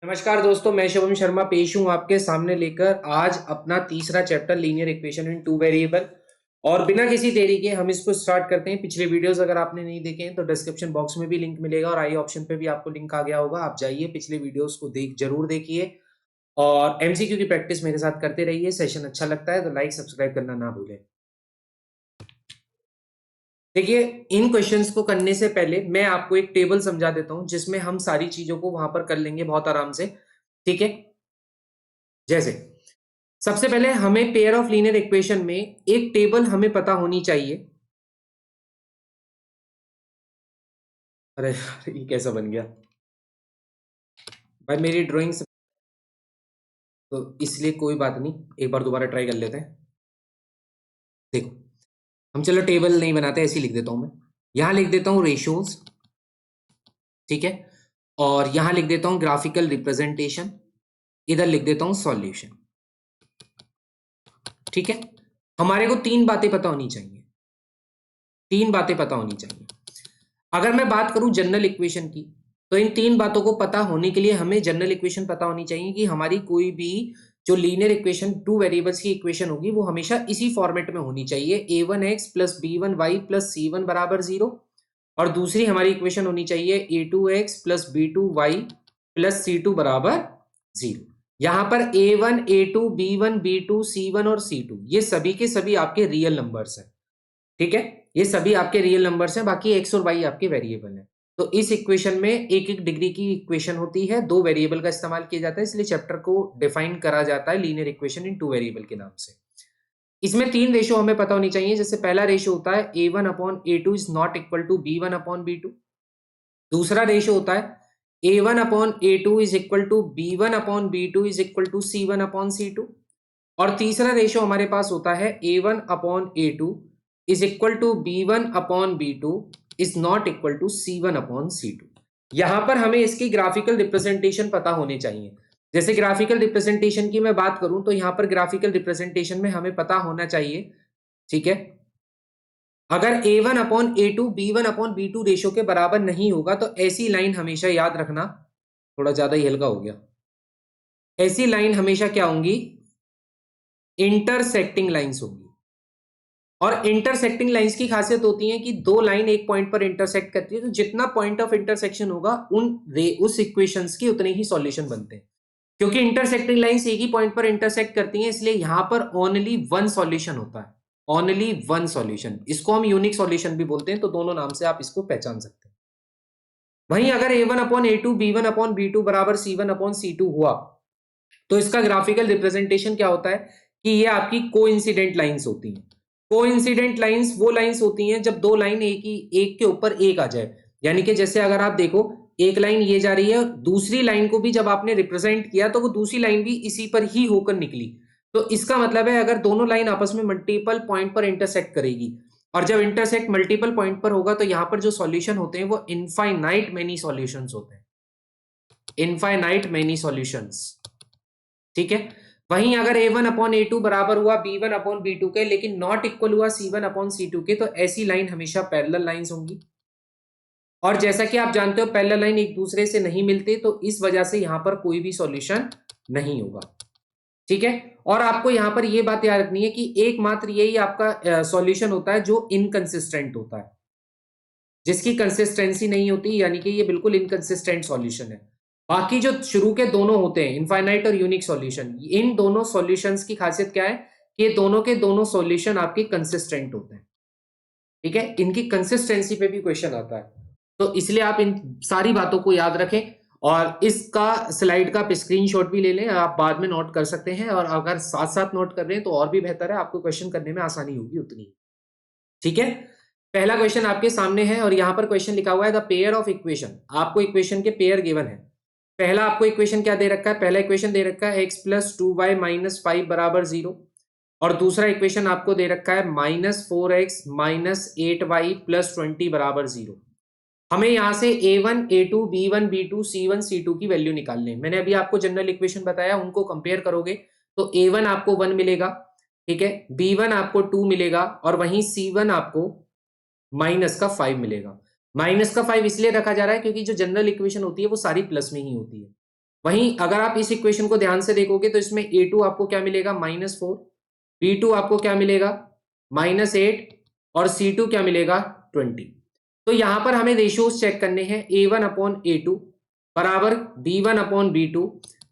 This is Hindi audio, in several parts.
नमस्कार दोस्तों, मैं शुभम शर्मा पेश हूं आपके सामने लेकर आज अपना तीसरा chapter linear equation in two variable. और बिना किसी देरी के हम इसको स्टार्ट करते हैं। पिछले वीडियोस अगर आपने नहीं देखे हैं तो डिस्क्रिप्शन बॉक्स में भी लिंक मिलेगा और आई ऑप्शन पे भी आपको लिंक आ गया होगा। आप जाइए, पिछले वीडियोस को जरूर देखिए और एमसीक्यू की प्रैक्टिस मेरे साथ करते रहिए। सेशन अच्छा लगता है तो लाइक सब्सक्राइब करना ना भूलें। देखिए, इन क्वेश्चंस को करने से पहले मैं आपको एक टेबल समझा देता हूं जिसमें हम सारी चीजों को वहां पर कर लेंगे बहुत आराम से। ठीक है, जैसे सबसे पहले हमें पेयर ऑफ लीनियर इक्वेशन में एक टेबल हमें पता होनी चाहिए। अरे यार, ये कैसा बन गया भाई मेरी ड्राइंग से। तो इसलिए कोई बात नहीं, एक बार दोबारा ट्राई कर लेते हैं। देखो, हम चलो टेबल नहीं बनाते, ऐसे ही लिख देता हूं मैं। यहां लिख देता हूं रेशियोज, ठीक है, और यहां लिख देता हूं ग्राफिकल रिप्रेजेंटेशन, इधर लिख देता हूं सॉल्यूशन। ठीक है, हमारे को तीन बातें पता होनी चाहिए, तीन बातें पता होनी चाहिए। अगर मैं बात करूं जनरल इक्वेशन की, तो इन तीन बातों को पता होने के लिए हमें जनरल इक्वेशन पता होनी चाहिए कि हमारी कोई भी जो लीनियर इक्वेशन टू वेरिएबल्स की इक्वेशन होगी वो हमेशा इसी फॉर्मेट में होनी चाहिए, a1x plus b1y plus c1 बराबर 0। और दूसरी हमारी इक्वेशन होनी चाहिए a2x plus b2y plus c2 बराबर 0। यहां पर a1 a2 b1 b2 c1 और c2 ये सभी के सभी आपके रियल नंबर्स हैं। ठीक है, ये सभी आपके रियल नंबर्स हैं, बाकी एक्स और वाई आपके वेरिएबल हैं। तो इस इक्वेशन में एक एक डिग्री की इक्वेशन होती है, दो वेरिएबल का इस्तेमाल किया जाता है, इसलिए चैप्टर को डिफाइन करा जाता है linear equation in two variable के नाम से। इसमें तीन रेशियो हमें पता होनी चाहिए। जैसे पहला रेशियो होता है a1 upon a2 is not equal to b1 upon b2। दूसरा रेशियो होता है a1 upon a2 is equal to b1 upon b2 is equal to c1 upon c2। और तीसरा रेशियो हमारे पास होता है a1 upon a2 is equal to b1 upon b2 is not equal to c1 upon c2। यहां पर हमें इसकी ग्राफिकल रिप्रेजेंटेशन पता होने चाहिए। जैसे ग्राफिकल रिप्रेजेंटेशन की मैं बात करूं तो यहां पर ग्राफिकल रिप्रेजेंटेशन में हमें पता होना चाहिए, ठीक है, अगर a1 upon a2 b1 upon b2 ratio के बराबर नहीं होगा तो ऐसी लाइन हमेशा याद रखना, थोड़ा ज्यादा ही हल्का हो गया, ऐसी लाइन हमेशा क्या होंगी, इंटरसेक्टिंग लाइंस होंगी। और इंटरसेक्टिंग लाइंस की खासियत होती है कि दो लाइन एक पॉइंट पर इंटरसेक्ट करती है, तो जितना पॉइंट ऑफ इंटरसेक्शन होगा उस इक्वेशंस के उतने ही सॉल्यूशन बनते हैं। क्योंकि इंटरसेक्टिंग लाइंस एक ही पॉइंट पर इंटरसेक्ट करती हैं, इसलिए यहां पर ओनली वन सॉल्यूशन होता है, ओनली वन सॉल्यूशन। इसको हम यूनिक सॉल्यूशन भी बोलते हैं, तो दोनों नाम से आप इसको पहचान सकते हैं। वहीं अगर a1 upon a2 b1 upon b2 बराबर c1 अपॉन c2 हुआ तो इसका ग्राफिकल रिप्रेजेंटेशन क्या होता है कि ये आपकी कोइंसिडेंट लाइंस होती हैं। कोइंसिडेंट लाइंस वो लाइंस होती हैं जब दो लाइन एक के ऊपर एक आ जाए। यानी कि जैसे अगर आप देखो, एक लाइन ये जा रही है, दूसरी लाइन को भी जब आपने रिप्रेजेंट किया तो वो दूसरी लाइन भी इसी पर ही होकर निकली। तो इसका मतलब है अगर दोनों लाइन आपस में मल्टीपल पॉइंट पर इंटरसेक्ट करेगी और जब इंटरसेक्ट मल्टीपल पॉइंट पर होगा तो यहां पर जो सॉल्यूशन होते हैं वो इनफाइनाइट मेनी सॉल्यूशंस होते हैं, इनफाइनाइट मेनी सॉल्यूशंस। ठीक है, वहीं अगर a1 अपॉन a2 बराबर हुआ b1 अपॉन b2 के लेकिन नॉट इक्वल हुआ c1 अपॉन c2 के, तो ऐसी लाइन हमेशा पैरेलल लाइंस होंगी। और जैसा कि आप जानते हो पैरेलल लाइन एक दूसरे से नहीं मिलते, तो इस वजह से यहां पर कोई भी सॉल्यूशन नहीं होगा। ठीक है, और आपको यहां पर यह बात याद रखनी है कि एकमात्र यही आपका सॉल्यूशन होता है जो इनकंसिस्टेंट होता है, जिसकी कंसिस्टेंसी नहीं होती, यानी कि ये बिल्कुल इनकंसिस्टेंट सॉल्यूशन है। बाकी जो शुरू के दोनों होते हैं इनफाइनाइट और यूनिक सॉल्यूशन, इन दोनों सॉल्यूशंस की खासियत क्या है कि दोनों के दोनों सॉल्यूशन आपके कंसिस्टेंट होते हैं। ठीक है, इनकी कंसिस्टेंसी पे भी क्वेश्चन आता है, तो इसलिए आप इन सारी बातों को याद रखें। और इसका स्लाइड का आप स्क्रीनशॉट भी ले लें, आप बाद में नोट कर सकते हैं, और अगर साथ साथ नोट कर रहे हैं तो और भी बेहतर है, आपको क्वेश्चन करने में आसानी होगी उतनी। ठीक है, पहला क्वेश्चन आपके सामने है और यहां पर क्वेश्चन लिखा हुआ है द पेयर ऑफ इक्वेशन। आपको इक्वेशन के पेयर गिवन है। पहला आपको इक्वेशन क्या दे रखा है, पहला इक्वेशन दे रखा है x प्लस 2y माइनस 5 बराबर 0। और दूसरा इक्वेशन आपको दे रखा है minus 4x minus 8y plus 20 बराबर 0। हमें यहां से a1 a2 b1 b2 c1 c2 की वैल्यू निकालनी है। मैंने अभी आपको जनरल इक्वेशन बताया, उनको कंपेयर करोगे तो a1 आपको 1 मिलेगा, ठीक है, b1 आपको 2 मिलेगा और वहीं c1 आपको माइनस का 5 मिलेगा। माइनस का 5 इसलिए रखा जा रहा है क्योंकि जो जनरल इक्वेशन होती है वो सारी प्लस में ही होती है। वहीं अगर आप इस इक्वेशन को ध्यान से देखोगे तो इसमें a2 आपको क्या मिलेगा -4, b2 आपको क्या मिलेगा -8 और c2 क्या मिलेगा 20। तो यहां पर हमें रेशियोज चेक करने हैं a1/a2 बराबर b1/b2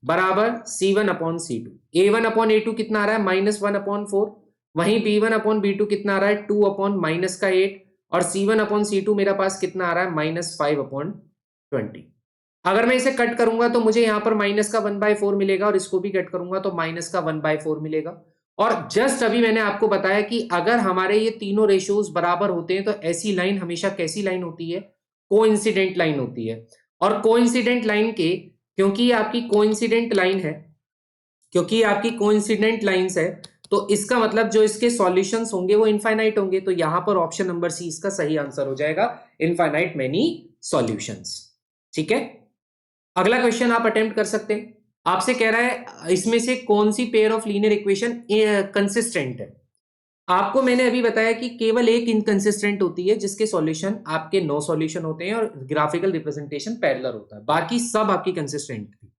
बराबर c1/c2। a1/a2 कितना आ रहा है -1/4, वहीं b1/b2 कितना आ रहा है 2/-8 और c1/c2 मेरा पास कितना आ रहा है -5/20। अगर मैं इसे कट करूंगा तो मुझे यहां पर माइनस का 1/4 मिलेगा और इसको भी कट करूंगा तो माइनस का 1/4 मिलेगा। और जस्ट अभी मैंने आपको बताया कि अगर हमारे ये तीनों रेशियोज बराबर होते हैं तो ऐसी लाइन हमेशा कैसी लाइन होती है, कोइंसिडेंट लाइन होती है। और कोइंसिडेंट लाइन के क्योंकि ये आपकी कोइंसिडेंट लाइन है, क्योंकि ये आपकी कोइंसिडेंट लाइंस है, तो इसका मतलब जो इसके सॉल्यूशंस होंगे वो इनफाइनाइट होंगे। तो यहां पर ऑप्शन नंबर सी इसका सही आंसर हो जाएगा, इनफाइनाइट मेनी सॉल्यूशंस। ठीक है, अगला क्वेश्चन आप अटेम्प्ट कर सकते हैं। आपसे कह रहा है इसमें से कौन सी pair of linear equation consistent है। आपको मैंने अभी बताया कि केवल एक इनकंसिस्टेंट होती है जिसके सॉल्यूशन आपके 9 सॉल्यूशन होते हैं और ग्राफिकल रिप्रेजेंटेशन पैरेलल होता है, बाकी सब आपकी कंसिस्टेंट थी।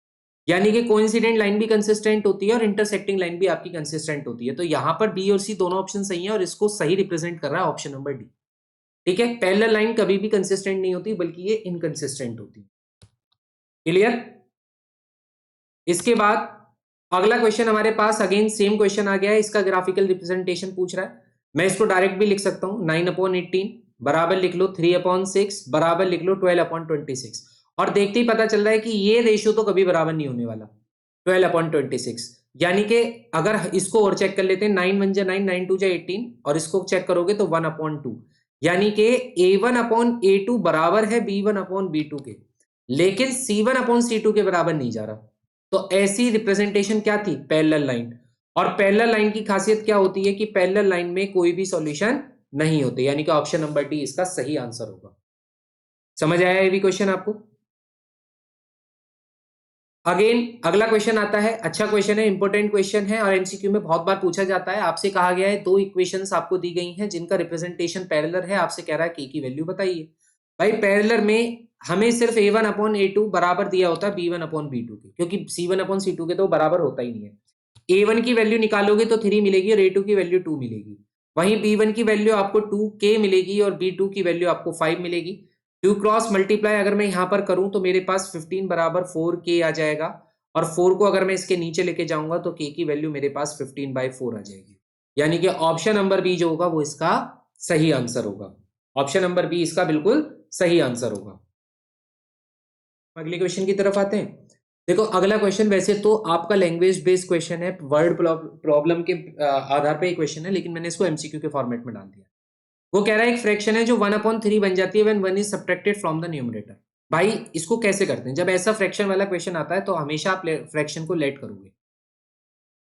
यानी कि कोइंसिडेंट लाइन भी कंसिस्टेंट होती है और इंटरसेक्टिंग लाइन भी आपकी कंसिस्टेंट होती है। तो यहां पर बी और सी दोनों ऑप्शन सही है और इसको सही रिप्रेजेंट कर रहा है ऑप्शन नंबर डी। ठीक है, पैरेलल लाइन कभी भी कंसिस्टेंट नहीं होती बल्कि ये इनकंसिस्टेंट होती है। क्लियर। इसके बाद अगला क्वेश्चन हमारे पास अगेन सेम क्वेश्चन आ गया है, इसका ग्राफिकल रिप्रेजेंटेशन पूछ रहा है। मैं इसको डायरेक्ट भी लिख सकता हूं, 9/18 बराबर लिख लो 3/6 बराबर लिख लो 12/26। और देखते ही पता चल रहा है कि ये रेशियो तो कभी बराबर नहीं होने वाला 12/26। यानी कि अगर इसको और चेक कर लेते हैं, 9 1 9 9 2 18 और इसको चेक करोगे तो 1/2। यानी कि a1/a2 बराबर है b1/b2 के, लेकिन c1/c2 के बराबर नहीं जा रहा। तो ऐसी रिप्रेजेंटेशन क्या थी, पैरेलल लाइन। और पैरेलल लाइन की खासियत क्या होती है कि पैरेलल लाइन में कोई भी सॉल्यूशन नहीं होते, यानी कि ऑप्शन नंबर डी इसका सही आंसर होगा। समझ आया ये भी क्वेश्चन आपको। अगेन अगला क्वेश्चन आता है, अच्छा क्वेश्चन है, इंपॉर्टेंट क्वेश्चन है और एमसीक्यू में बहुत बार पूछा जाता है। आपसे कहा गया है दो इक्वेशंस आपको दी गई हैं जिनका रिप्रेजेंटेशन पैरेलल है, आपसे कह रहा है के की वैल्यू बताइए। भाई पैरेलल में हमें सिर्फ a1/a2 बराबर दिया होता है b1/b2 के, क्योंकि c1/c2 के तो बराबर होता ही नहीं है। a1 की वैल्यू निकालोगे तो 3 मिलेगी और a2 की वैल्यू 2 मिलेगी। वहीं b1 की वैल्यू आपको 2k मिलेगी और b2 की वैल्यू आपको 5 मिलेगी। टू क्रॉस मल्टीप्लाई अगर मैं यहां पर करूं तो मेरे पास 15 बराबर 4k आ जाएगा और 4 को अगर मैं इसके नीचे लेके जाऊंगा तो k की वैल्यू मेरे पास 15/4 आ जाएगी। यानी कि ऑप्शन नंबर बी जो होगा वो इसका सही आंसर होगा। ऑप्शन नंबर बी इसका बिल्कुल सही आंसर होगा। अगले क्वेश्चन की तरफ आते हैं। देखो अगला क्वेश्चन वैसे तो आपका लैंग्वेज बेस्ड क्वेश्चन है, वर्ड प्रॉब्लम के आधार पे क्वेश्चन है, लेकिन मैंने इसको एमसीक्यू के फॉर्मेट में डाल दिया। वो कह रहा है एक फ्रैक्शन है जो 1/3 बन जाती है when 1 is subtracted from the numerator. भाई इसको कैसे करते हैं, जब ऐसा फ्रैक्शन वाला क्वेश्चन आता है तो हमेशा आप फ्रैक्शन को लेट करोगे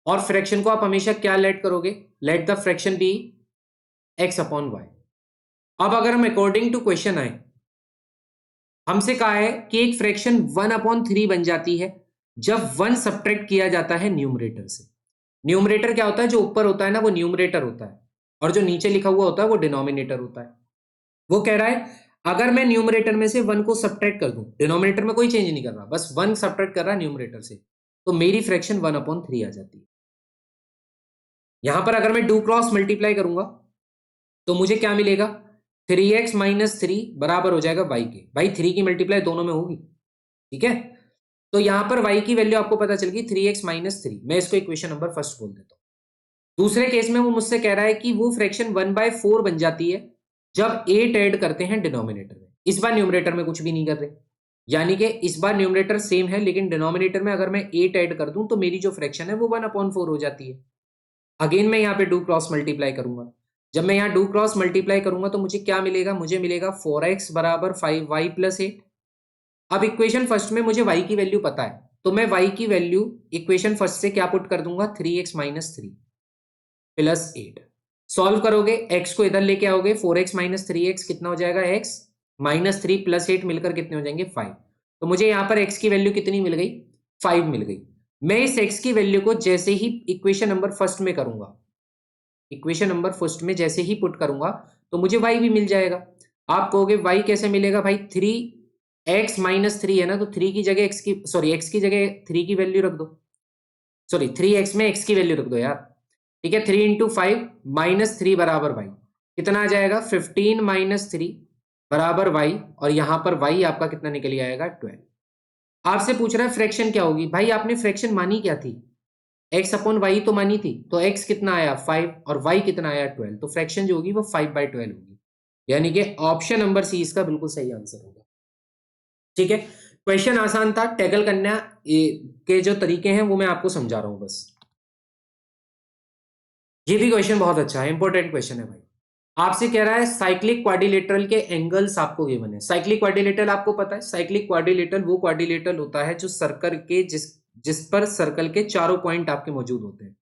और फ्रैक्शन को आप हमेशा क्या लेट करोगे, let the fraction B x/y। अब अगर हम अकॉर्डिंग टू क्वेश्चन आए, हमसे कहा है कि एक फ्रैक्शन 1/3 बन जाती है जब 1 सब्ट्रैक्ट किया जाता है न्यूमरेटर से। न्यूमरेटर क्या होता है, जो ऊपर होता है ना वो न्यूमरेटर होता है और जो नीचे लिखा हुआ होता है वो डिनोमिनेटर होता है। वो कह रहा है अगर मैं न्यूमरेटर में से 1 को सब्ट्रैक्ट कर दूं, डिनोमिनेटर में कोई चेंज नहीं कर रहा, बस 1 सब्ट्रैक्ट कर रहा है न्यूमरेटर से, तो मेरी फ्रैक्शन 1/3 आ जाती है। यहां पर अगर मैं डू क्रॉस मल्टीप्लाई करूंगा तो मुझे क्या मिलेगा, 3x - 3 बराबर हो जाएगा y के। भाई 3 की मल्टीप्लाई दोनों में होगी, ठीक है। तो यहां पर y की वैल्यू आपको पता चल गई 3x - 3। मैं इसको इक्वेशन नंबर फर्स्ट बोल देता हूं। दूसरे केस में वो मुझसे कह रहा है कि वो फ्रैक्शन 1/4 बन जाती है जब 8 ऐड करते हैं डिनोमिनेटर में। इस बार न्यूमरेटर में कुछ भी नहीं कर रहे, यानी कि इस बार न्यूमरेटर सेम है लेकिन डिनोमिनेटर में अगर मैं 8 ऐड कर दूं तो मेरी जो फ्रैक्शन है वो 1/4 हो जाती है। अगेन मैं यहाँ पे डू क्रॉस मल्टीप्लाई करूंगा। जब मैं यहाँ डू क्रॉस मल्टीप्लाई करूंगा तो मुझे क्या मिलेगा, मुझे मिलेगा 4x बराबर 5y + 8। अब इक्वेशन फर्स्ट में मुझे y की वैल्यू पता है तो मैं y की वैल्यू इक्वेशन फर्स्ट से क्या पुट कर दूंगा, 3x - 3 + 8। सॉल्व करोगे, x को इधर लेके आओगे, 4x - 3x कितना हो जाएगा, x - 3 + 8 मिलकर कितने हो जाएंगे, 5। तो मुझे यहाँ पर x की वैल्यू कितनी मिल गई, 5 मिल गई। मैं इस x की वैल्यू को जैसे ही इक्वेशन नंबर फर्स्ट में करूंगा, इक्वेशन नंबर फर्स्ट में जैसे ही पुट करूंगा तो मुझे y भी मिल जाएगा। आप कहोगे y कैसे मिलेगा, भाई x माइनस 3 है ना, तो 3 की जगह x की, सॉरी x की जगह 3 की वैल्यू रख दो, सॉरी 3x में x की वैल्यू रख दो यार। ठीक है, 3 इंटू 5 माइनस 3 बराबर y, कितना आ जाएगा 15 माइनस 3 बराबर y, और यहां पर y आपका कितना निकल आएगा 12। आपसे पूछ रहा है फ्रैक्शन क्या होगी, भाई आपने फ्रैक्शन मानी क्या थी, x अपॉन वाई तो मानी थी, तो x कितना आया 5 और y कितना आया 12, तो फ्रैक्शन जो होगी वो 5/12 होगी, यानी कि ऑप्शन नंबर सी इसका बिल्कुल सही आंसर होगा। ठीक है, क्वेश्चन आसान था, टैकल करना के जो तरीके हैं वो मैं आपको समझा रहा हूं बस। ये भी क्वेश्चन बहुत अच्छा है, इंपॉर्टेंट क्वेश्चन है भाई। आपसे कह रहा है साइक्लिक क्वाड्रिलेटरल के एंगल्स आपको गिवन है। साइक्लिक क्वाड्रिलेटरल आपको पता है, साइक्लिक क्वाड्रिलेटरल वो क्वाड्रिलेटरल होता है जो सर्कल के जिस पर सर्कल के चारों पॉइंट आपके मौजूद होते हैं।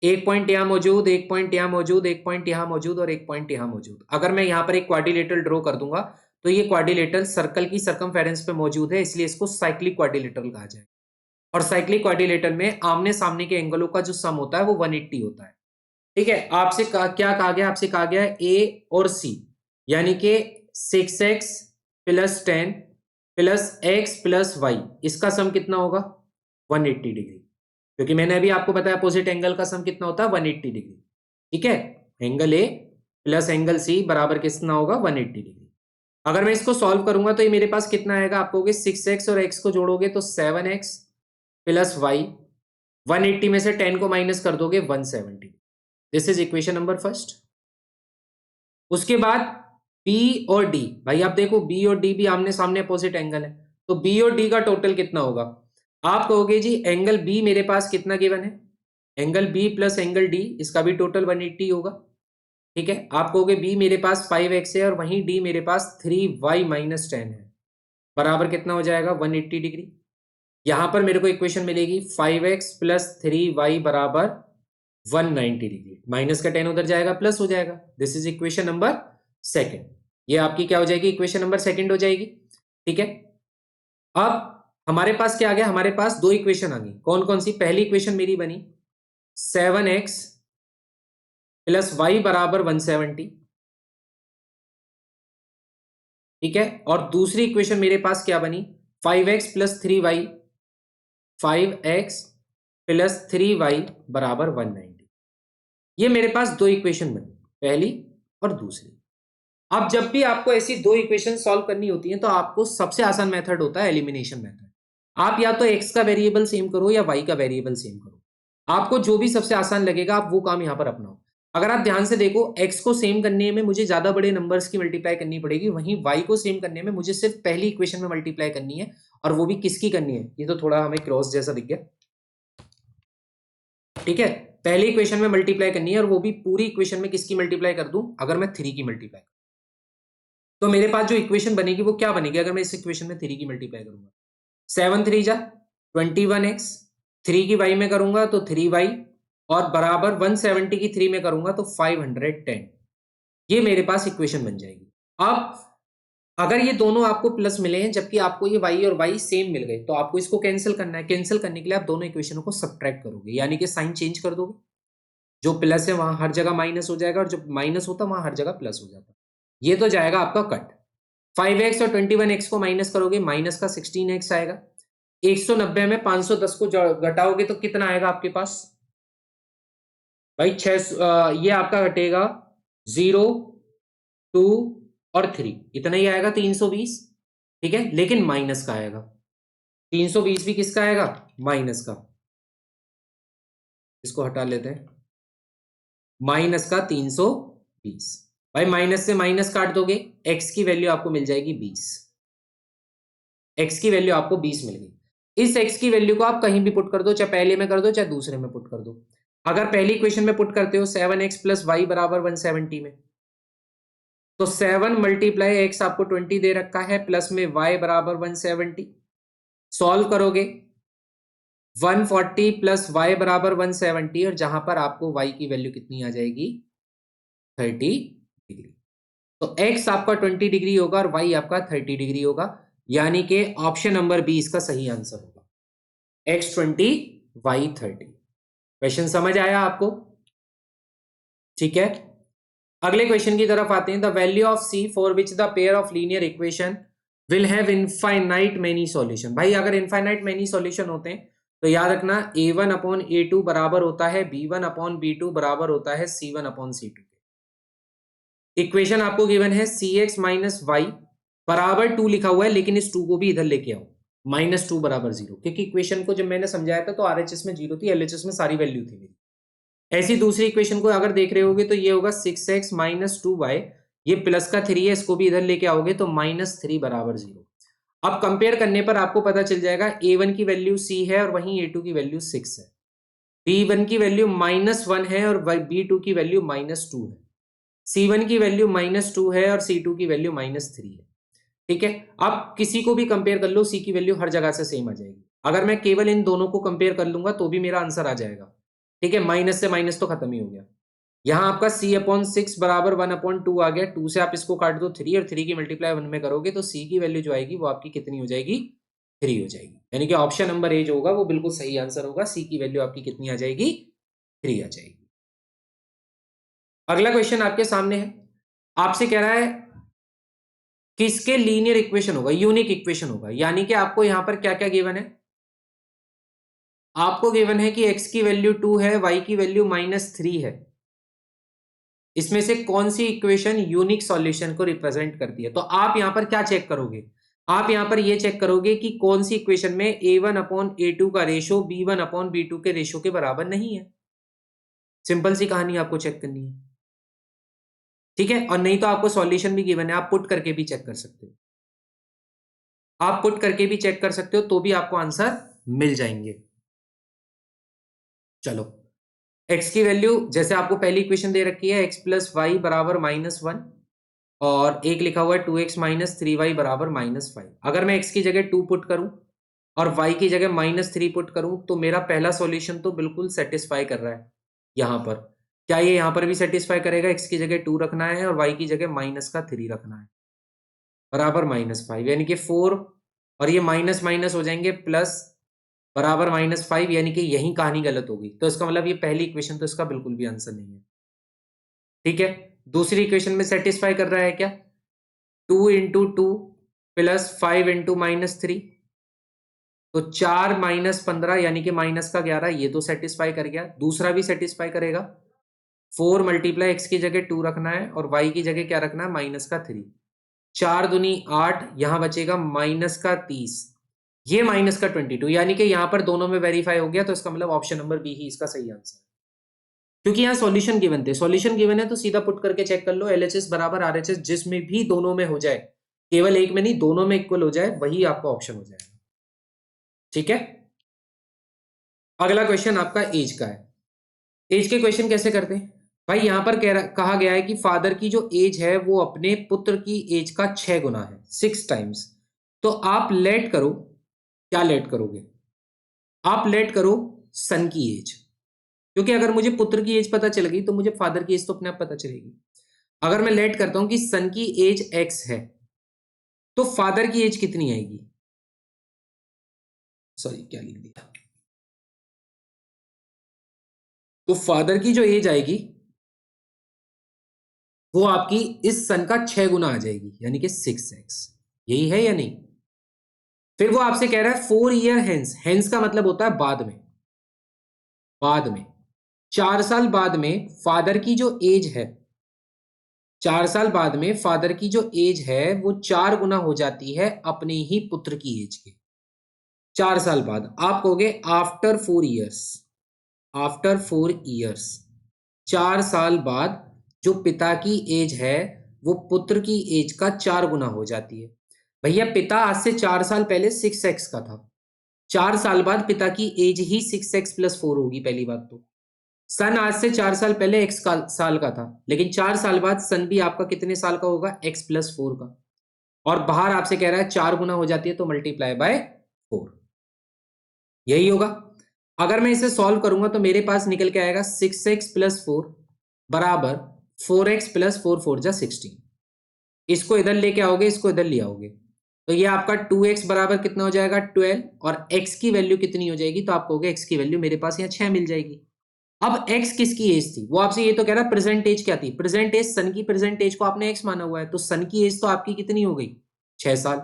एक पॉइंट यहां मौजूद, एक पॉइंट यहां मौजूद, एक पॉइंट यहां मौजूद और एक पॉइंट यहां मौजूद। अगर मैं यहां पर एक क्वाड्रिलेटरल ड्रॉ कर दूंगा तो ये क्वाड्रिलेटरल सर्कल की सर्कमफेरेंस पे मौजूद है, इसलिए इसको साइक्लिक क्वाड्रिलेटरल कहा जाए। और साइक्लिक क्वाड्रिलेटरल में आमने सामने के एंगलों का जो सम होता है वो 180 होता है। ठीक है, आपसे क्या कहा गया, आपसे कहा गया ए और सी, यानी कि 6x plus 10 plus x plus y, इसका सम कितना होगा 180 डिग्री, क्योंकि मैंने अभी आपको बताया अपोजिट एंगल का सम कितना होता है 180 डिग्री। ठीक है, angle A plus angle C बराबर कितना होगा 180 डिग्री। अगर मैं इसको सॉल्व करूंगा तो ये मेरे पास कितना आएगा, आप कहोगे 6x और x को जोड़ोगे तो 7x प्लस वाई, 180 में से 10 को माइनस कर दोगे 170। This is equation number first. उसके बाद B और D, भाई आप देखो B और D भी आमने सामने अपोजिट एंगल है, तो B और D का टोटल कितना होगा। आप कहोगे जी एंगल B मेरे पास कितना गिवन है, angle B plus angle D, इसका भी टोटल 180 होगा। ठीक है, आप कहोगे B मेरे पास 5x है और वहीं D मेरे पास 3y माइनस 10 है, बराबर कितना हो जाएगा 180 डिग्री। यहां पर मेरे को इक्वेशन मिलेगी 5x प्लस 3y बराबर 190 डिग्री, माइनस का 10 उधर जाएगा प्लस हो जाएगा। This is equation number second, ये आपकी क्या हो जाएगी इक्वेशन नंबर सेकंड हो जाएगी। ठीक है, अब हमारे पास क्या आ गया, हमारे पास दो इक्वेशन आ गई, कौन कौन सी, पहली इक्वेशन मेरी बनी 7x प्लस वाई बराबर 170। ठीक है, और दूसरी इक्वेशन मेरे पास क्या बनी 5x plus 3y, 5x plus 3y बराबर 190। ये मेरे पास दो इक्वेशन बनी, पहली और दूसरी। अब जब भी आपको ऐसी दो इक्वेशन सॉल्व करनी होती है तो आपको सबसे आसान मेथड होता है एलिमिनेशन मेथड। आप या तो x का वेरिएबल सेम करो या y का वेरिएबल सेम करो, आपको जो भी सबसे आसान लगेगा आप वो काम यहां पर अपनाओ। अगर आप ध्यान से देखो x को सेम करने में मुझे ज्यादा बड़े नंबर्स की मल्टीप्लाई करनी पड़ेगी, वहीं y को सेम करने में मुझे सिर्फ पहली इक्वेशन में मल्टीप्लाई करनी है, और वो भी किसकी करनी है, ये तो थोड़ा हमें क्रॉस जैसा दिख गया। ठीक है, पहली इक्वेशन में मल्टीप्लाई करनी है और वो भी पूरी इक्वेशन में किसकी मल्टीप्लाई कर दूं, अगर मैं 3 की मल्टीप्लाई, तो मेरे पास जो इक्वेशन बनेगी वो क्या बनेगी, अगर मैं इस इक्वेशन में 3 की मल्टीप्लाई करूंगा 7 3 जा 21x, 3 की y में करूंगा तो 3y, और बराबर 170 की 3 में करूंगा तो 510। ये मेरे पास इक्वेशन बन जाएगी। अब अगर ये दोनों आपको प्लस मिले हैं जबकि आपको ये y और y सेम मिल गए, तो आपको इसको कैंसिल करना है। कैंसिल करने के लिए आप दोनों इक्वेशनों को सब्ट्रैक्ट करोगे, यानी कि साइन चेंज कर दोगे, जो प्लस है वहां हर जगह माइनस हो जाएगा और जो माइनस होता वहां हर जगह प्लस हो जाता। ये तो जाएगा आपका कट। 5x और 21x को माइनस करोगे, माइनस का 16x आएगा। 190 में 510 को घटाओगे तो कितना आएगा आपके पास भाई 6, ये आपका घटेगा 0 2 और 3, इतना ही आएगा 320। ठीक है, लेकिन माइनस का आएगा, 320 भी किसका आएगा माइनस का, इसको हटा लेते हैं, माइनस का 320। भाई माइनस से माइनस काट दोगे, x की वैल्यू आपको मिल जाएगी 20, x की वैल्यू आपको 20 मिल गई। इस x की वैल्यू को आप कहीं भी पुट कर दो, चाहे पहले में कर दो चाहे दूसरे में पुट कर दो। अगर पहली इक्वेशन में पुट करते हो 7x प्लस वाई बराबर 170 में, तो 7 मल्टीप्लाई एक्स आपको 20 दे रखा है, प्लस में y बराबर 170, सॉल्व करोगे 140 प्लस y बराबर 170, और जहां पर आपको y की वैल्यू कितनी आ जाएगी 30 डिग्री। तो x आपका 20 डिग्री होगा और y आपका 30 डिग्री होगा, यानी कि ऑप्शन नंबर बी इसका सही आंसर होगा, x 20 y 30। क्वेश्चन समझ आया आपको। ठीक है, अगले क्वेश्चन की तरफ आते हैं। The value of c for which the pair of linear equation will have infinite many solution. भाई अगर इनफाइनाइट मेनी सॉल्यूशन होते हैं तो याद रखना A1 अपॉन A2 बराबर होता है B1 अपॉन B2 बराबर होता है C1 अपॉन C2। इक्वेशन आपको गिवन है CX माइनस वाई बराबर 2 लिखा हुआ है, लेकिन इस 2 को भी इधर लेके आओ, -2 बराबर 0, क्योंकि इक्वेशन को जब मैंने समझाया था तो RHS में 0 थी, LHS में सारी वैल्यू थी मेरी। ऐसी दूसरी इक्वेशन को अगर देख रहे होगे तो ये होगा 6x माइनस 2y, ये प्लस का 3 है, इसको भी इधर लेके आओगे तो -3 बराबर 0। अब कंपेयर करने पर आपको पता चल जाएगा A1 की वैल्यू C है और वहीं A2 की वैल्यू 6 है, B1 की वैल्यू -1 है और B2 की वैल्यू -2 है, C1 की वैल्यू -2 है और C2 की वैल्यू -3 है। ठीक है, अब किसी को भी कंपेयर कर लो, C की वैल्यू हर जगह से सेम आ जाएगी। अगर मैं केवल इन दोनों को कंपेयर कर लूंगा तो भी मेरा आंसर आ जाएगा। ठीक है, माइनस से माइनस तो खत्म ही हो गया। यहां आपका C/6 बराबर 1/2 आ गया, 2 से आप इसको काट दो 3 और 3 की मल्टीप्लाई 1 में करोगे तो C की वैल्यू जो आएगी वो आपकी कितनी हो जाएगी, 3 हो जाएगी। यानी कि ऑप्शन नंबर ए जो होगा वो बिल्कुल सही आंसर होगा, C की वैल्यू आपकी कितनी आ जाएगी, 3 आ जाएगी। अगला क्वेश्चन आपके सामने है, आपसे कह रहा है किसके लीनियर इक्वेशन होगा, यूनिक इक्वेशन होगा। यानी कि आपको यहां पर क्या क्या गिवन है, आपको गिवन है कि x की वैल्यू 2 है, y की वैल्यू -3 है। इसमें से कौन सी इक्वेशन यूनिक सॉल्यूशन को रिप्रेजेंट करती है। तो आप यहां पर क्या चेक करोगे, आप यहां पर ये चेक करोगे कि कौन सी इक्वेशन में A1 अपॉन A2 का रेशो B1 अपॉन B2 के रेशो के बराबर नहीं है। सिंपल सी कहानी आपको चेक करनी है। ठीक है, और नहीं तो आपको सॉल्यूशन भी गिवन है, आप पुट करके भी चेक कर सकते हो, आप पुट करके भी चेक कर सकते हो तो भी आपको आंसर मिल जाएंगे। चलो, x की वैल्यू जैसे आपको पहली इक्वेशन दे रखी है x प्लस वाई बराबर -1 और एक लिखा हुआ है 2x माइनस 3y बराबर -5। अगर मैं x की जगह 2 पुट करूं और y की जगह -3 पुट करूं तो मेरा पहला सॉल्यूशन तो बिल्कुल सेटिस्फाई कर रहा है। यहां पर क्या ये यहां पर भी सेटिस्फाई करेगा, x की जगह 2 रखना है और y की जगह -3 रखना है बराबर -5, यानी कि 4 और ये माइनस माइनस हो जाएंगे प्लस बराबर -5, यानी कि यही कहानी गलत होगी। तो इसका मतलब ये पहली इक्वेशन तो इसका बिल्कुल भी आंसर नहीं है। ठीक है, दूसरी इक्वेशन में सेटिस्फाई कर रहा है क्या, 2 इंटू 2 प्लस 5 इंटू -3, तो 4 -15 यानी कि -11, ये तो सेटिस्फाई कर गया। दूसरा भी सेटिस्फाई करेगा, 4 मल्टीप्लाई एक्स की जगह 2 रखना है और वाई की जगह क्या रखना है, -3, 4 दूनी 8, यहां बचेगा -30, ये -22, यानी कि यहां पर दोनों में वेरीफाई हो गया। तो इसका मतलब ऑप्शन नंबर बी ही इसका सही आंसर है, क्योंकि यहां सॉल्यूशन गिवन थे, सॉल्यूशन गिवन है तो सीधा पुट करके चेक कर लो, LHS बराबर RHS जिसमें भी दोनों में हो जाए, केवल एक में नहीं दोनों में इक्वल हो जाए, वही आपका ऑप्शन हो जाएगा। ठीक है, अगला क्वेश्चन आपका एज का है। एज के क्वेश्चन कैसे करते हैं भाई, यहां पर कहा गया है कि फादर की जो एज है वो अपने पुत्र की एज का 6 गुना है, 6 टाइम्स। तो आप लेट करो, क्या लेट करोगे, आप लेट करो सन की एज, क्योंकि अगर मुझे पुत्र की एज पता चल गई तो मुझे फादर की एज तो अपने आप पता चलेगी। अगर मैं लेट करता हूं कि सन की एज x है तो फादर की एज कितनी आएगी, सॉरी क्या लिख दिया, तो फादर की जो एज आएगी वो आपकी इस सन का 6 गुना आ जाएगी, यानी कि 6x। यही है या नहीं। फिर वो आपसे कह रहा है 4 ईयर हेंस, हेंस का मतलब होता है बाद में, बाद में 4 साल बाद में फादर की जो एज है, 4 साल बाद में फादर की जो एज है वो 4 गुना हो जाती है अपने ही पुत्र की एज के। 4 साल बाद आप कहोगे आफ्टर 4 ईयर्स, आफ्टर 4 ईयर्स, 4 साल बाद जो पिता की एज है वो पुत्र की एज का 4 गुना हो जाती है। भैया पिता आज से 4 साल पहले 6x का था, 4 साल बाद पिता की एज ही 6x+4 होगी। पहली बात तो सन आज से 4 साल पहले x साल का था, लेकिन 4 साल बाद सन भी आपका कितने साल का होगा, x+4 का। और बाहर आपसे कह रहा है 4 गुना हो जाती है तो मल्टीप्लाई बाय 4, यही होगा। अगर मैं इसे सॉल्व करूंगा तो मेरे पास निकल के आएगा 6x+4 बराबर 4x+4, 4 जा 16। इसको इधर लेके आओगे, इसको इधर ले आओगे तो ये आपका 2x बराबर कितना हो जाएगा, 12, और x की वैल्यू कितनी हो जाएगी, तो आप कहोगे x की वैल्यू मेरे पास यहाँ 6 मिल जाएगी। अब x किसकी एज थी, वो आपसे ये तो कह रहा है प्रेजेंट एज क्या थी, प्रेजेंट एज सन की प्रेजेंट एज को आपने x माना हुआ है, तो सन की एज तो आपकी कितनी हो गई, 6 साल।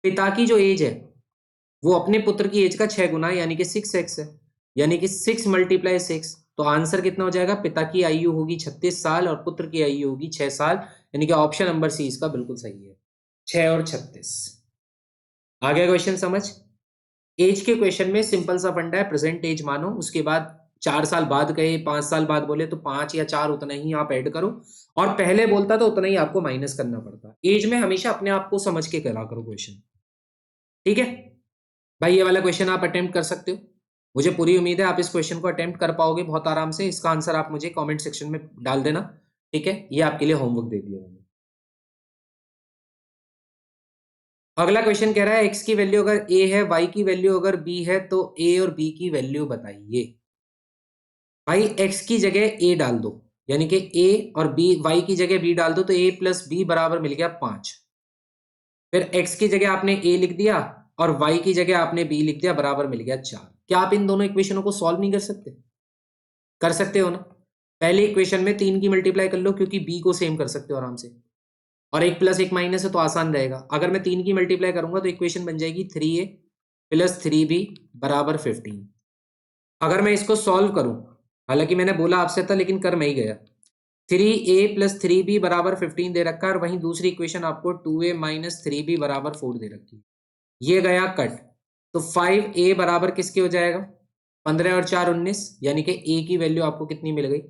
पिता की जो एज है वो अपने पुत्र की एज का 6 गुना है, यानी कि 6x है, यानी कि 6 × 6। तो आंसर कितना हो जाएगा? पिता की आयु होगी 36 साल और पुत्र की आयु होगी 6 साल, यानी कि ऑप्शन नंबर सी इसका बिल्कुल सही है, 6 और 36। आ गया क्वेश्चन समझ? एज के क्वेश्चन में सिंपल सा फंडा है, प्रेजेंट एज मानो, उसके बाद 4 साल बाद गए, 5 साल बाद बोले तो 5 या 4 उतना ही आप ऐड करो, और पहले बोलता तो उतना ही आपको माइनस करना पड़ता। एज में हमेशा अपने आप को समझ के करा करो क्वेश्चन, ठीक है भाई? ये वाला क्वेश्चन आप अटेम्प्ट कर सकते हो, मुझे पूरी उम्मीद है आप इस क्वेश्चन को अटेम्प्ट कर पाओगे बहुत आराम से। इसका आंसर आप मुझे कमेंट सेक्शन में डाल देना, ठीक है? ये आपके लिए होमवर्क दे दिया मैंने। अगला क्वेश्चन कह रहा है x की वैल्यू अगर a है, y की वैल्यू अगर b है, तो a और b की वैल्यू बताइए। भाई x की जगह a डाल दो, यानी कि a और b, y की जगह b डाल दो, तो a प्लस b बराबर मिल गया 5। फिर x की जगह आपने a लिख दिया और y की जगह आपने b लिख दिया, बराबर मिल गया 4। क्या आप इन दोनों इक्वेशनों को सॉल्व नहीं कर सकते? कर सकते हो ना? पहले इक्वेशन में 3 की मल्टीप्लाई कर लो, क्योंकि b को सेम कर सकते हो आराम से, और एक प्लस एक माइनस है तो आसान रहेगा। अगर मैं 3 की मल्टीप्लाई करूंगा तो इक्वेशन बन जाएगी 3a प्लस 3b बराबर 15। अगर मैं इसको सॉल्व करूं, हालांकि मैंने बोला आपसे था लेकिन कर मैं ही गया, 3a प्लस 3b बराबर 15 दे रखा है, और वहीं दूसरी इक्वेशन आपको 2a माइनस 3b बराबर 4 दे रखी है। ये गया कट, तो 5a बराबर किसके हो जाएगा? 15 और 4 19, यानी कि a की वैल्यू आपको कितनी मिल गई?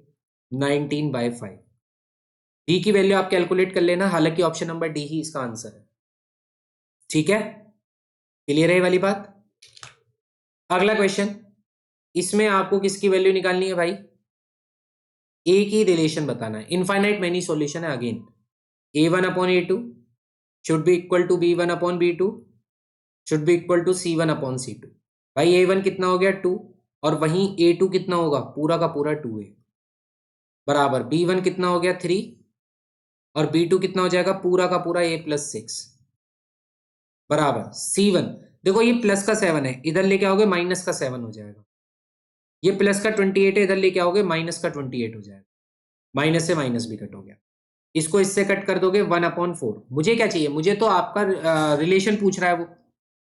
19/5। डी की वैल्यू आप कैलकुलेट कर लेना, हालांकि ऑप्शन नंबर डी ही इसका आंसर है, ठीक है? क्लियर है ये वाली बात? अगला क्वेश्चन, इसमें आपको किसकी वैल्यू निकालनी है भाई? ए की रिलेशन बताना है, इनफाइनाइट मैनी सॉल्यूशन है again. a1/a2 should be equal to b1/b2 should be equal to c1/c2। भाई a1 कितना हो गया? 2, और वहीं a2 कितना होगा? पूरा का पूरा 2a, बराबर b1 कितना हो गया? 3, और b2 कितना हो जाएगा? पूरा का पूरा a प्लस 6, बराबर c1। देखो ये प्लस का 7 है, इधर लेके आओगे माइनस का 7 हो जाएगा। ये प्लस का 28 है, इधर लेके आओगे माइनस का 28 हो जाएगा। माइनस से माइनस भी कट हो गया, इसको इससे कट कर दोगे 1/4। मुझे क्या चाहिए? मुझे तो आपका रिलेशन पूछ रहा है वो,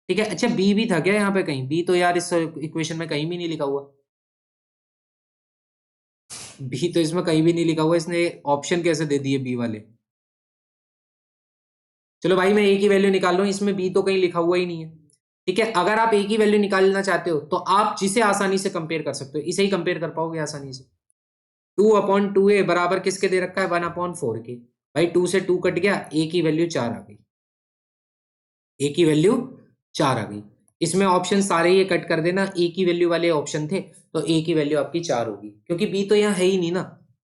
ठीक है? अच्छा बी भी था क्या यहाँ पे कहीं? बी तो यार इस इक्वेशन में कहीं भी नहीं लिखा हुआ, बी तो इसमें कहीं भी नहीं लिखा हुआ, इसने ऑप्शन कैसे दे दिए बी वाले? चलो भाई मैं ए की वैल्यू निकाल रहा हूँ, इसमें बी तो कहीं लिखा हुआ ही नहीं है, ठीक है? अगर आप ए की वैल्यू निकालना चाहते हो तो आप जिसे आसानी से कंपेयर कर सकते हो, इसे ही कंपेयर कर पाओगे आसानी से। 2/2a बराबर किसके दे रखा है? 1/4 के। भाई 2 से 2 कट गया, ए की वैल्यू 4 आ गई, ए की वैल्यू 4 आ गई। इसमें ऑप्शन सारे ये कट कर देना, ए की वैल्यू वाले ऑप्शन थे, तो ए की वैल्यू आपकी 4 होगी, क्योंकि बी तो यहाँ है ही नहीं ना,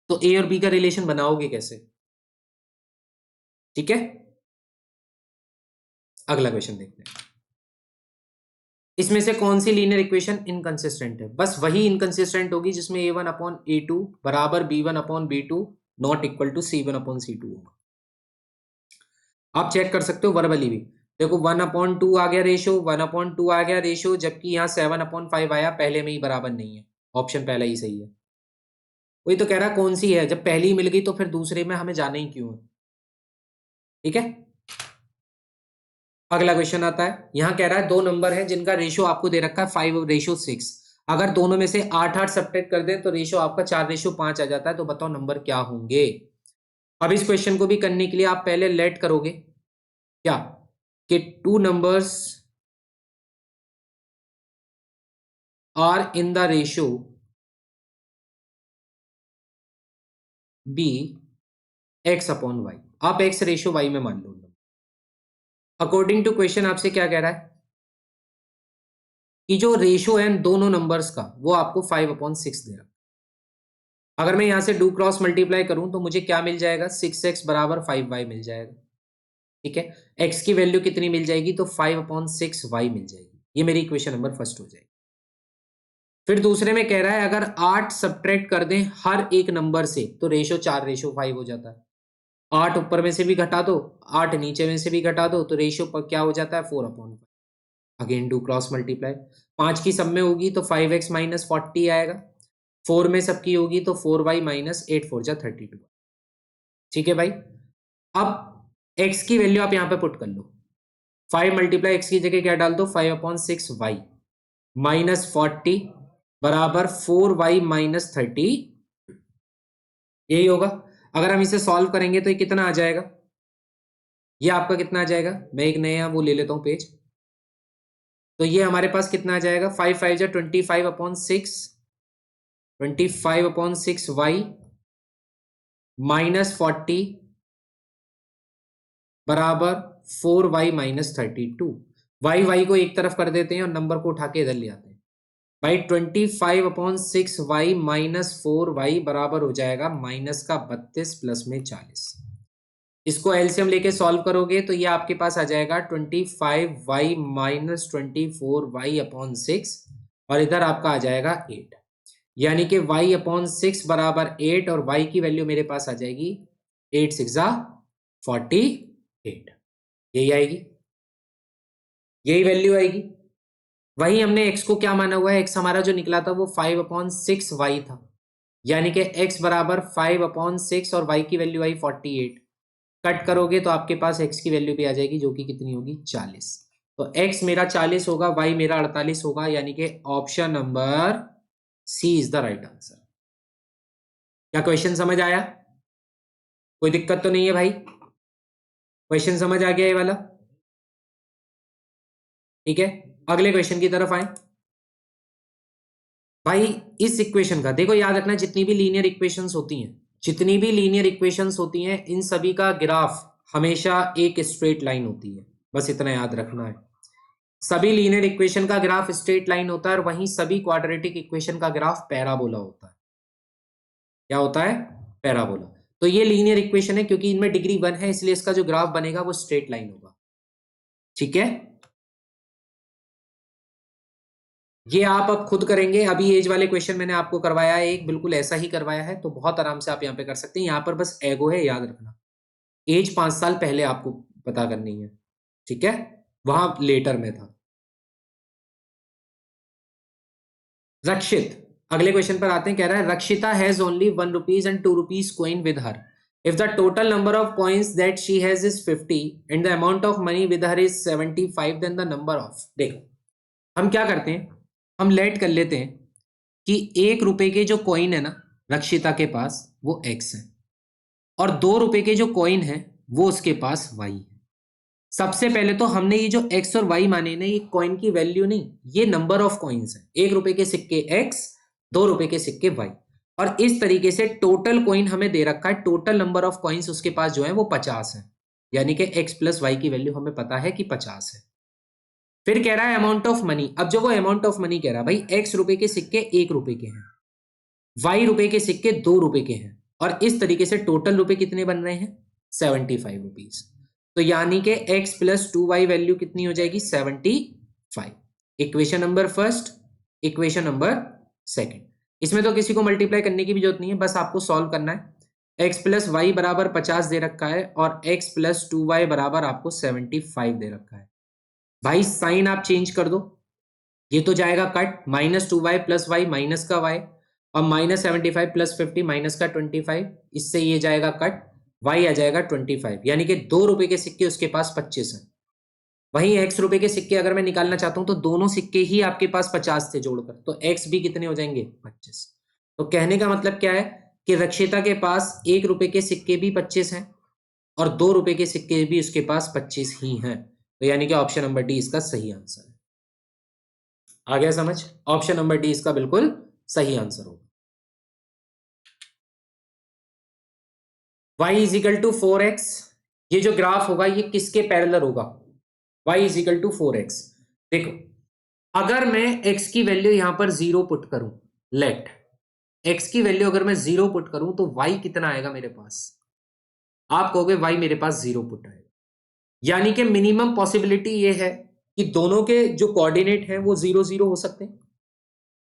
तो ए और बी का रिलेशन बनाओगे कैसे? ठीक है, अगला क्वेश्चन देखते हैं। इसमें से कौन सी लीनियर इक्वेशन इनकंसिस्टेंट है? बस वही इनकंसिस्टेंट होगी जिसमें a1/a2 बराबर b1/b2 not equal to c1/c2 होगा। आप चेक कर सकते हो वर्बली भी, देखो 1/2 आ गया रेशो, 1/2 आ गया रेशो, जबकि यहाँ 7/5 आया, पहले में ही बराबर नहीं है, ऑप्शन पहला ही सही है। वही तो कह रहा कौन सी है, जब पहली मिल गई तो फिर दूसरे में हमें जाना ही क्यों है? ठीक है, अगला क्वेश्चन आता है। यहां कह रहा है दो नंबर है जिनका रेशो आपको दे रखा है 5/6, अगर दोनों में से 8/8 सब्ट्रैक्ट कर दें तो रेशो आपका 4/5 आ जाता है, तो बताओ नंबर क्या होंगे? अब इस क्वेश्चन को भी करने के लिए आप पहले लेट करोगे क्या, कि two numbers are in the ratio be x/y, आप x रेशो y में मान लो। अकॉर्डिंग टू क्वेश्चन आपसे क्या कह रहा है कि जो रेशो है दोनों नंबर्स का वो आपको 5/6 दे रहा है। अगर मैं यहां से डू क्रॉस मल्टीप्लाई करूं तो मुझे क्या मिल जाएगा? 6x बराबर 5y मिल जाएगा, ठीक है? x की वैल्यू कितनी मिल जाएगी? तो 5/6y मिल जाएगी, ये मेरी इक्वेशन नंबर फर्स्ट हो जाएगी। फिर दूसरे में कह रहा है अगर 8 सब्ट्रैक्ट कर दें हर एक नंबर से तो रेशो 4/5 हो जाता है। 8 ऊपर में से भी घटा दो, 8 नीचे में से भी घटा दो, तो रेशियो पर क्या हो जाता है? 4/5। अगेन डू क्रॉस मल्टीप्लाई, 5 की सब में होगी तो 5x माइनस 40 आएगा, 4 में सबकी होगी तो 4y माइनस 8 4 जा 32। ठीक है भाई, अब x की वैल्यू आप यहां पे पुट कर लो, 5 मल्टीप्लाई एक्स की जगह क्या डाल दो 5/6 y माइनस 40 बराबर 4y माइनस 30, यही होगा। अगर हम इसे सॉल्व करेंगे तो ये कितना आ जाएगा, ये आपका कितना आ जाएगा, मैं एक नया वो ले लेता हूं पेज। तो ये हमारे पास कितना आ जाएगा 5 5 जा 25/6 25/6y माइनस 40 बराबर 4y माइनस 32। वाई को एक तरफ कर देते हैं और नंबर को उठा के इधर ले आते हैं। भाई 25/6y माइनस 4y बराबर हो जाएगा माइनस का 32 प्लस में 40। इसको एलसीएम लेके सॉल्व करोगे तो ये आपके पास आ जाएगा 25y माइनस 24y/6 और इधर आपका आ जाएगा 8, यानी कि y/6 बराबर 8 और y की वैल्यू मेरे पास आ जाएगी 8 6 48, यही आएगी, यही वैल्यू आएगी। वही हमने x को क्या माना हुआ है, x हमारा जो निकला था वो 5/6y था, यानी कि x बराबर 5/6 और y की वैल्यू आई 48। कट करोगे तो आपके पास x की वैल्यू भी आ जाएगी जो कि कितनी होगी 40। तो x मेरा 40 होगा, y मेरा 48 होगा, यानी कि option number C is the right answer. क्या क्वेश्चन समझ आया, कोई दिक्कत तो नहीं है भाई, क्वेश्चन समझ आ गया ये वाला, ठीक है। अगले क्वेश्चन की तरफ आए भाई। इस इक्वेशन का देखो, याद रखना जितनी भी लीनियर इक्वेशंस होती हैं, जितनी भी लीनियर इक्वेशंस होती हैं, इन सभी का ग्राफ हमेशा एक स्ट्रेट लाइन होती है, बस इतना याद रखना है। सभी लीनियर इक्वेशन का ग्राफ स्ट्रेट लाइन होता है और वहीं सभी क्वाड्रेटिक इक्वेशन का ग्राफ पैराबोला होता है। क्या होता है, पैराबोला। तो ये लीनियर इक्वेशन है क्योंकि इनमें डिग्री 1 है, इसलिए इसका जो ग्राफ बनेगा वो स्ट्रेट लाइन होगा, ठीक है। ये आप अब खुद करेंगे, अभी एज वाले क्वेश्चन मैंने आपको करवाया है, एक बिल्कुल ऐसा ही करवाया है, तो बहुत आराम से आप यहाँ पे कर सकते हैं। यहाँ पर बस एगो है, याद रखना एज 5 साल पहले आपको पता करनी है, ठीक है, वहां लेटर में था। रक्षित, अगले क्वेश्चन पर आते हैं। कह रहा है Rakshita has only 1 rupees and 2 rupees coin with her. If the total number of coins that she has is 50 and the amount of money with her is 75, then the number of. देखो हम क्या करते हैं, हम लेट कर लेते हैं कि 1 रुपए के जो कॉइन है ना रक्षिता के पास वो x है, और 2 रुपए के जो कॉइन है वो उसके पास y है। सबसे पहले तो हमने ये जो x और y माने ना, ये कॉइन की वैल्यू नहीं, ये नंबर ऑफ कॉइन्स है। 1 रुपए के सिक्के x, 2 रुपए के सिक्के y, और इस तरीके से टोटल कॉइन हमें दे रखा है, टोटल नंबर ऑफ कॉइन्स उसके पास जो है वो 50 है, यानी कि x प्लस y की वैल्यू हमें पता है कि 50 है। फिर कह रहा है अमाउंट ऑफ मनी। अब जो वो अमाउंट ऑफ मनी कह रहा है भाई, x रुपए के सिक्के 1 रुपए के हैं, y रुपए के सिक्के 2 रुपए के हैं, और इस तरीके से टोटल रुपए कितने बन रहे हैं 75 रुपीज। तो यानी कि x प्लस 2y वैल्यू कितनी हो जाएगी 75। Equation number first, equation number second. इसमें तो किसी को मल्टीप्लाई करने की भी जरूरत नहीं है, बस आपको सॉल्व करना है। x प्लस वाई बराबर 50 दे रखा है और x प्लस 2y बराबर आपको 75 दे रखा है। भाई साइन आप चेंज कर दो, ये तो जाएगा cut, -2y plus y minus का y, और -75 प्लस 50 माइनस का 25, इससे ये जाएगा कट, y आ जाएगा 25, यानी कि 2 रुपए के सिक्के उसके पास 25 है। वहीं x रुपए के सिक्के अगर मैं निकालना चाहता हूं तो दोनों सिक्के ही आपके पास 50 थे जोड़कर, तो x भी कितने हो जाएंगे 25। तो कहने का मतलब क्या है कि रक्षिता के पास 1 रुपए के सिक्के भी 25 हैं और 2 रुपए के सिक्के भी उसके पास 25 ही हैं, तो यानी कि ऑप्शन नंबर डी इसका सही आंसर है। आ गया समझ, ऑप्शन नंबर डी इसका बिल्कुल सही आंसर होगा। y is equal to 4x, ये जो ग्राफ होगा ये किसके पैरेलल होगा, y is equal to 4x। देखो अगर मैं x की वैल्यू यहां पर 0 पुट करूं, लेट x की वैल्यू अगर मैं 0 पुट करूं तो y कितना आएगा मेरे पास, आप कहोगे y मेरे पास 0 पुट आएगा, यानी कि मिनिमम पॉसिबिलिटी ये है कि दोनों के जो कोऑर्डिनेट हैं वो 0 0 हो सकते हैं।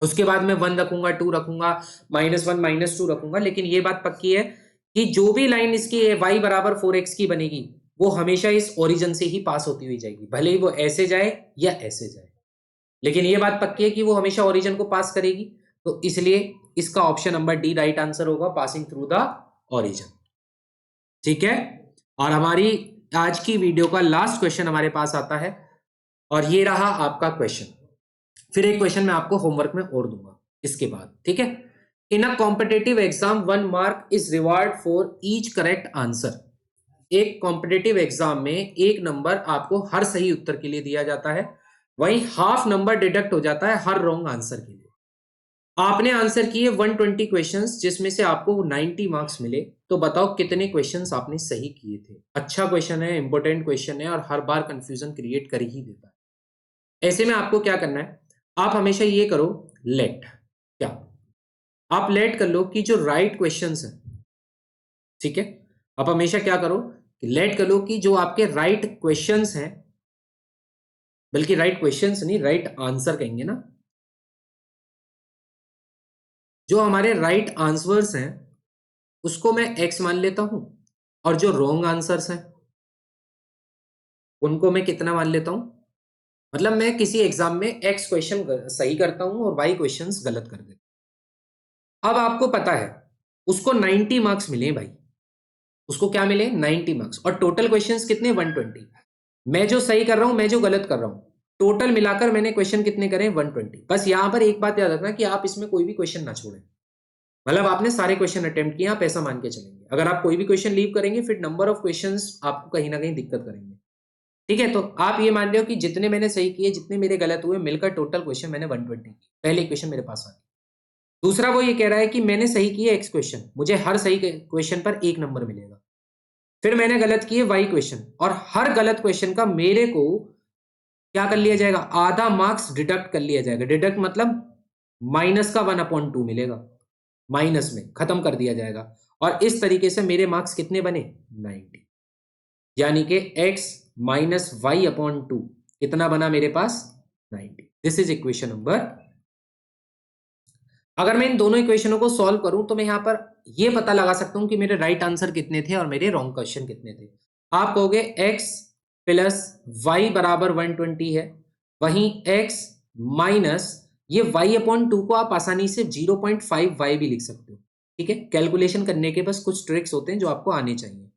उसके बाद मैं 1 रखूंगा, 2 रखूंगा, -1 -2 रखूंगा, लेकिन ये बात पक्की है कि जो भी लाइन इसकी है y बराबर 4x की बनेगी वो हमेशा इस ओरिजिन से ही पास होती हुई जाएगी, भले ही वो ऐसे जाए या ऐसे जाए, लेकिन ये बात पक्की है कि वो हमेशा ओरिजिन को पास करेगी। तो इसलिए इसका option number D right answer होगा, पासिंग थ्रू द ओरिजिन, ठीक है। और हमारी आज की वीडियो का लास्ट क्वेश्चन हमारे पास आता है और ये रहा आपका क्वेश्चन। फिर एक क्वेश्चन मैं आपको होमवर्क में और दूंगा इसके बाद, ठीक है। In a competitive exam 1 mark is reward for each correct answer. एक कॉम्पिटेटिव एग्जाम में 1 नंबर आपको हर सही उत्तर के लिए दिया जाता है, वहीं हाफ नंबर डिडक्ट हो जाता है हर रॉन्ग आंसर के लिए। आपने आंसर किए 120 क्वेश्चंस जिसमें से आपको 90 मार्क्स मिले, तो बताओ कितने क्वेश्चंस आपने सही किए थे। अच्छा क्वेश्चन है, इंपॉर्टेंट क्वेश्चन है और हर बार कंफ्यूजन क्रिएट कर ही देता है। ऐसे में आपको क्या करना है, आप हमेशा ये करो, लेट क्या आप लेट कर लो कि जो राइट क्वेश्चंस है, ठीक है, आप हमेशा क्या करो कि लेट कर लो कि जो आपके राइट क्वेश्चंस हैं, बल्कि राइट क्वेश्चंस नहीं, राइट आंसर कहेंगे ना, जो हमारे राइट आंसर्स हैं उसको मैं एक्स मान लेता हूं और जो रॉन्ग आंसर्स हैं उनको मैं कितना मान लेता हूं। मतलब मैं किसी एग्जाम में एक्स क्वेश्चन सही करता हूं और वाई क्वेश्चंस गलत कर देता हूं। अब आपको पता है उसको 90 मार्क्स मिले भाई, उसको क्या मिले 90 मार्क्स, और टोटल क्वेश्चंस कितने 120। मैं जो सही कर रहा हूं, मैं जो गलत कर रहा हूं, टोटल मिलाकर मैंने क्वेश्चन कितने करे 120। बस यहां पर एक बात याद रखना कि आप इसमें कोई भी क्वेश्चन ना छोड़ें, मतलब आपने सारे क्वेश्चन अटेम्प्ट किए, आप ऐसा मान के चलेंगे। अगर आप कोई भी क्वेश्चन लीव करेंगे फिर नंबर ऑफ क्वेश्चंस आपको कहीं ना कहीं दिक्कत करेंगे, ठीक है। तो आप ये मान लो कि जितने मैंने सही किए, जितने मेरे गलत हुए, मिलकर टोटल क्वेश्चन मैंने 120 किए। पहले क्वेश्चन मेरे पास आ गया। दूसरा वो ये कह रहा है कि मैंने सही किए एक्स क्वेश्चन, मुझे हर सही क्वेश्चन पर 1 नंबर मिलेगा। फिर मैंने गलत किए वाई क्वेश्चन, और हर गलत क्वेश्चन का मेरे को क्या कर लिया जाएगा, आधा मार्क्स डिडक्ट कर लिया जाएगा। डिडक्ट मतलब माइनस का 1/2 मिलेगा, माइनस में खत्म कर दिया जाएगा। और इस तरीके से मेरे मार्क्स कितने बने 90, यानी कि x माइनस वाई अपॉन 2 कितना बना मेरे पास 90। This is equation number. अगर मैं इन दोनों इक्वेशनों को सॉल्व करूं तो मैं यहां पर यह पता लगा सकता हूं कि मेरे राइट आंसर कितने थे और मेरे रॉन्ग क्वेश्चन कितने थे। आप कहोगे x प्लस वाई बराबर 120 है, वहीं x माइनस ये y अपॉन 2 को आप आसानी से 0.5y भी लिख सकते हो, ठीक है। कैलकुलेशन करने के बस कुछ ट्रिक्स होते हैं जो आपको आने चाहिए।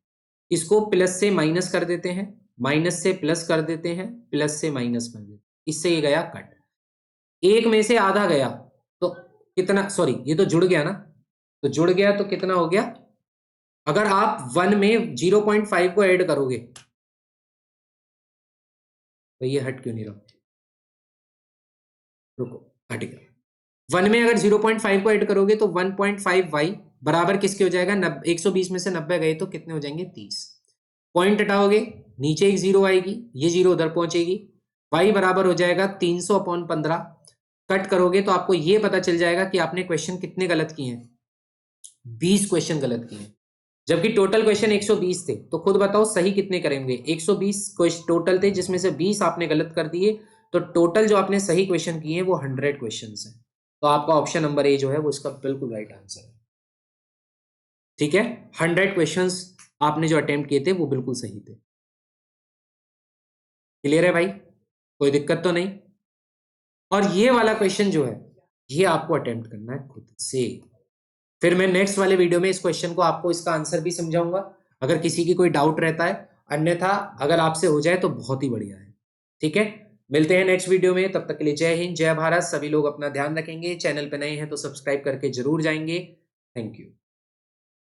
इसको प्लस से माइनस कर देते हैं, माइनस से प्लस कर देते हैं, प्लस से माइनस कर देते हैं, इससे ये गया कट। एक में से आधा गया तो कितना, सॉरी ये तो जुड़ गया ना, तो जुड़ गया तो कितना हो गया। अगर आप 1 में 0.5 को ऐड करोगे तो ये हट क्यों नहीं रहा, रुको हट गया। 1 में अगर 0.5 को ऐड करोगे तो 1.5y बराबर किसके हो जाएगा, 120 में से 90 गए तो कितने हो जाएंगे 30। पॉइंट हटाओगे नीचे एक जीरो आएगी, ये जीरो उधर पहुंचेगी, y बराबर हो जाएगा 300/15। कट करोगे तो आपको ये पता चल जाएगा कि आपने क्वेश्चन कितने गलत किए हैं, 20 क्वेश्चन गलत किए हैं। जबकि टोटल क्वेश्चन 120 थे, तो खुद बताओ सही कितने करेंगे। 120 क्वेश्चन टोटल थे जिसमें से 20 आपने गलत कर दिए, तो टोटल जो आपने सही क्वेश्चन किए वो 100 क्वेश्चन है। तो आपका ऑप्शन नंबर ए जो है वो इसका बिल्कुल राइट आंसर है, ठीक है। 100 क्वेश्चन आपने जो अटेम्प्ट किए थे वो बिल्कुल सही थे। क्लियर है भाई, कोई दिक्कत तो नहीं। और ये वाला क्वेश्चन जो है ये आपको अटेम्प्ट करना है खुद से। फिर मैं नेक्स्ट वाले वीडियो में इस क्वेश्चन को आपको इसका आंसर भी समझाऊंगा, अगर किसी की कोई डाउट रहता है। अन्यथा अगर आपसे हो जाए तो बहुत ही बढ़िया है, ठीक है। मिलते हैं नेक्स्ट वीडियो में, तब तक के लिए जय हिंद जय भारत। सभी लोग अपना ध्यान रखेंगे, चैनल पे नए हैं तो सब्सक्राइब करके जरूर जाएंगे। Thank you.